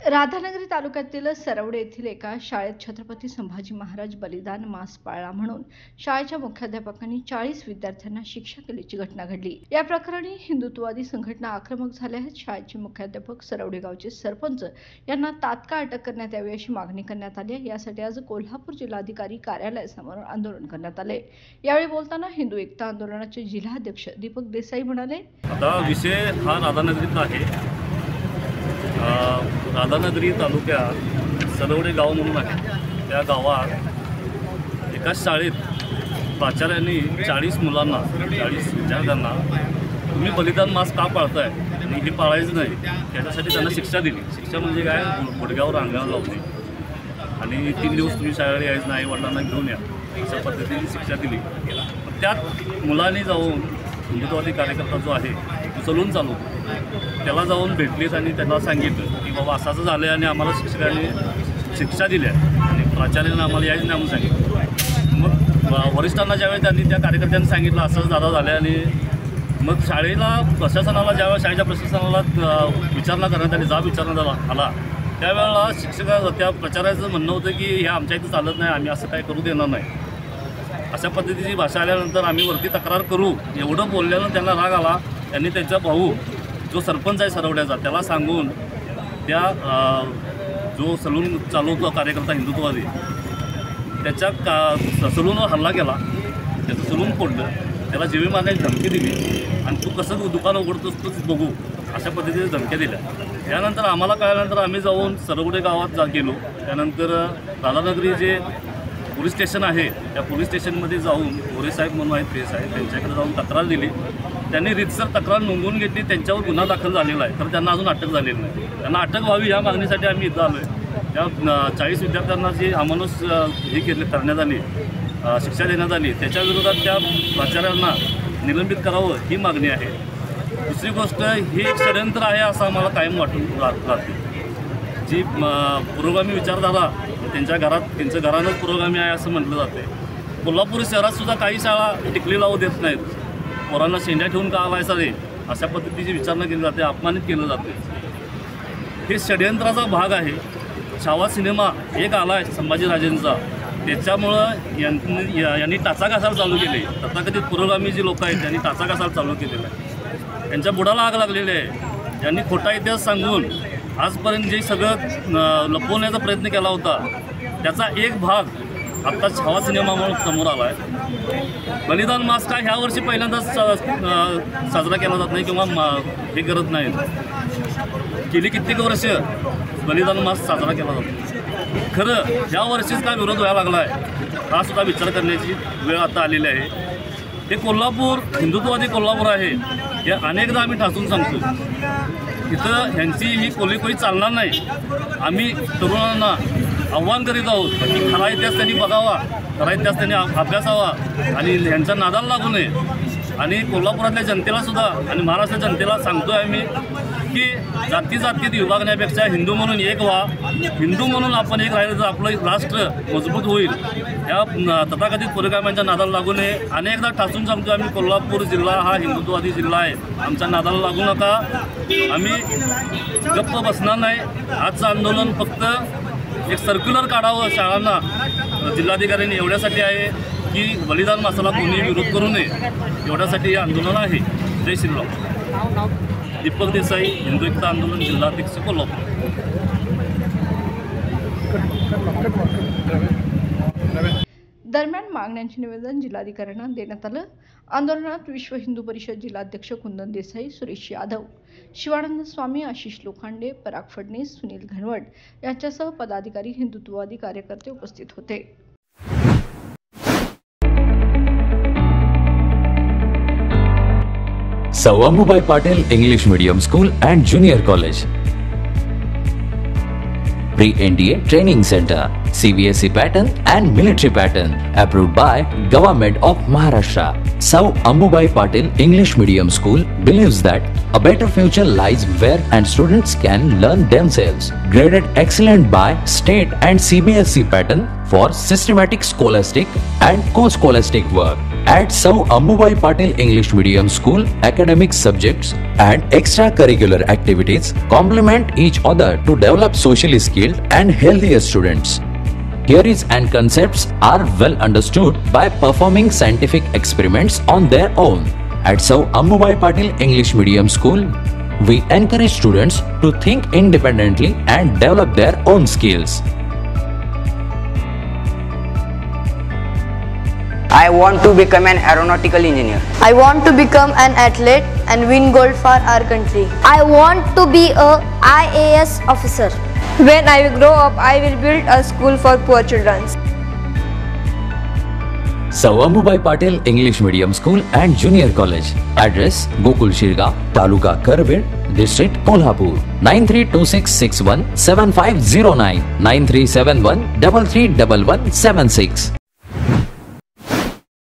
राधानगरी तालुक्यातील सरवडे येथील एका शाळेत छत्रपती संभाजी महाराज बलिदान मास पाळला म्हणून शाळेच्या मुख्याध्यापकांनी 40 विद्यार्थ्यांना शिक्षा केल्याची घटना घडली। या प्रकरणी हिंदुत्ववादी संघटना आक्रमक झाल्या आहेत। शाळेचे मुख्याध्यापक सरवडे गावचे सरपंच यांना तात्काळ अटक करण्यात यावी अशी मागणी करण्यात आली आहे। यासाठी आज कोल्हापूर जिल्हाधिकारी कार्यालयासमोर आंदोलन करण्यात आले। यावेळी बोलताना हिंदू एकता आंदोलनाचे जिल्हाध्यक्ष दीपक देसाई म्हणाले, आता विषय हा राधानगरीचा आहे। राधानगरी तालुक्यात सरवडे गाव म्हणून आहे। त्या गावात एका शाळेत प्राचार्यांनी 40 मुलांना 40 विद्यार्थ्यांना तुम्ही बलिदान मास का पाळताय आणि हे पाळायचं नाही त्याच्यासाठी त्यांना शिक्षा दिली। शिक्षा म्हणजे काय, गुडघ्यावर अंगावर लावली आणि 3 दिवस तुम्ही शाळेला यायचं नाही, वडिलांना घेऊन या अशा पद्धतीने शिक्षा दिली। त्यात मुलांनी जाऊन हिंदुत्ववादी कार्यकर्ता जो आहे तो चलून चालवतो त्याला जाऊन भेटलीत आणि त्यांना सांगितलं की बाबा असं झालं आणि आम्हाला शिक्षकांनी शिक्षा दिल्या आणि प्राचार्याने आम्हाला यायचं नाही म्हणून सांगितलं। मग वरिष्ठांना ज्यावेळी त्यांनी त्या कार्यकर्त्यांनी सांगितलं असंच दादा झालं आणि मग शाळेला प्रशासनाला ज्यावेळेस शाळेच्या प्रशासनाला विचारणा करण्यात आली, जाब विचारण्यात आला त्यावेळेला शिक्षका त्या प्राचार्याचं म्हणणं होतं की हे आमच्या इथं चालत नाही, आम्ही असं काय करू देणार नाही। अशा पद्धतीची भाषा आल्यानंतर आम्ही वरती तक्रार करू एवढं बोलल्यानं त्यांना राग आला। त्यांनी त्यांचा भाऊ जो सरपंच आहे सरवड्याचा त्याला सांगून त्या जो सलून चालवतो कार्यकर्ता हिंदुत्ववादी त्याच्या सलूनवर हल्ला केला, त्याचं सलून फोडलं, त्याला जीवे मारण्याची धमकी दिली आणि तू कसं दुकान उघडतोस तूच बघू अशा पद्धतीने धमक्या दिल्या। त्यानंतर आम्हाला कळल्यानंतर आम्ही जाऊन सरवडे गावात गेलो। त्यानंतर राधानगरी जे पोलीस स्टेशन आहे त्या पोलीस स्टेशनमध्ये जाऊन मोरे साहेब म्हणून आहेत ते साहेब त्यांच्याकडे जाऊन तक्रार दिली। त्यांनी रीतसर तक्रार नोंदवून घेतली, त्यांच्यावर गुन्हा दाखल झालेला आहे, तर त्यांना अजून अटक झालेली नाही। त्यांना अटक व्हावी या मागणीसाठी आम्ही इथं आलो आहे। त्या 40 विद्यार्थ्यांना जी अमानुष हे केले करण्यात आली, शिक्षा देण्यात आली त्याच्या विरोधात त्या प्राचार्यांना निलंबित करावं ही मागणी आहे। दुसरी गोष्ट, ही एक षडयंत्र आहे असं आम्हाला कायम वाटून राहते। जी पुरोगामी विचारधारा त्यांच्या घरानंच पुरोगामी आहे असं म्हटलं जाते। कोल्हापूर शहरातसुद्धा काही शाळा टिकली लावू देत नाहीत, पोरांना शेंड्या ठेवून का आलायचा रे अशा पद्धतीची विचारणा केली जाते, अपमानित केलं जाते। हे षडयंत्राचा भाग आहे। छावा सिनेमा एक आला आहे संभाजीराजेंचा, त्याच्यामुळं यांनी टाचा घासायला चालू केले। तथाकथित पुरोगामी जी लोक आहेत त्यांनी टाचा घासायला चालू केलेला आहे। त्यांच्या बुडाला आग लागलेली आहे। यांनी खोटा इतिहास सांगून आजपर्यंत जे सगळं लपवण्याचा प्रयत्न केला होता त्याचा एक भाग आत्ता छावा सिनेमा म्हणून समोर आला आहे। बलिदान मास का ह्या वर्षी पहिल्यांदाच साजरा केला जात नाही किंवा हे करत नाहीत, गेली कित्येक वर्ष बलिदान मास साजरा केला जातो। खरं ह्या वर्षीच का विरोध व्हायला लागला आहे हा सुद्धा विचार करण्याची वेळ आता आलेली आहे। हे कोल्हापूर हिंदुत्ववादी कोल्हापूर आहे हे अनेकदा आम्ही ठासून सांगतो। इथं ह्यांची ही कोलीकोई चालणार नाही। आम्ही तरुणांना आव्हान करीत आहोत की खरा इतिहास त्यांनी बघावा, खरा इतिहास त्यांनी अभ्यासावा आणि ह्यांच्या नादाला लागू नये। आणि कोल्हापुरातल्या जनतेलासुद्धा आणि महाराष्ट्राच्या जनतेला सांगतो आहे मी की जातीत विभागण्यापेक्षा हिंदू म्हणून एक व्हा, हिंदू म्हणून आपण एक राहिलं तर आपलं राष्ट्र मजबूत होईल। या तथाकथित पुरोगाम्यांच्या नादाला लागू नये। अनेकदा ठासून सांगतो आम्ही, कोल्हापूर जिल्हा हा हिंदुत्ववादी जिल्हा आहे, आमच्या नादाला लागू नका। आम्ही गप्प बसणार नाही। आजचं आंदोलन फक्त एक सर्क्युलर काढावं शाळांना जिल्हाधिकाऱ्यांनी एवढ्यासाठी आहे की बलिदान मासाला कोणी विरोध करू नये, एवढ्यासाठी हे आंदोलन आहे। जय श्रीराम। दीपक देसाई, हिंदू एकता आंदोलन जिल्हाध्यक्ष कोल्हापूर। दरम्यान मागण्यांचे निवेदन जिल्हाधिकाऱ्यांना देण्यात आलं। आंदोलनात विश्व हिंदू परिषद जिल्हाध्यक्ष कुंदन देसाई, सुरेश यादव, शिवानंद स्वामी, आशिष लोखंडे, पराग फडणीस, सुनील घनवट यांच्यासह पदाधिकारी, हिंदुत्ववादी कार्यकर्ते उपस्थित होते। Sir Ammubai Patil English Medium School and Junior College. Pre-NDA Training Center, CBSE pattern and military pattern, approved by Government of Maharashtra. Sir Ammubai Patil English Medium School believes that a better future lies where and students can learn themselves. Graded excellent by state and CBSE pattern for systematic scholastic and co-scholastic work. at Sau Ammubai Patil English Medium School. Academic subjects and extracurricular activities complement each other to develop socially skilled and healthier students. Theories and concepts are well understood by performing scientific experiments on their own. At Sau Ammubai Patil English Medium School, we encourage students to think independently and develop their own skills. I want to become an aeronautical engineer. I want to become an athlete and win gold for our country. I want to be a IAS officer. When I grow up, I will build a school for poor children. Sau Ammubai Patil English Medium School and Junior College. Address: Gokul Shirga, Taluka Karved, District Kolhapur. 9326617509, 9371331176.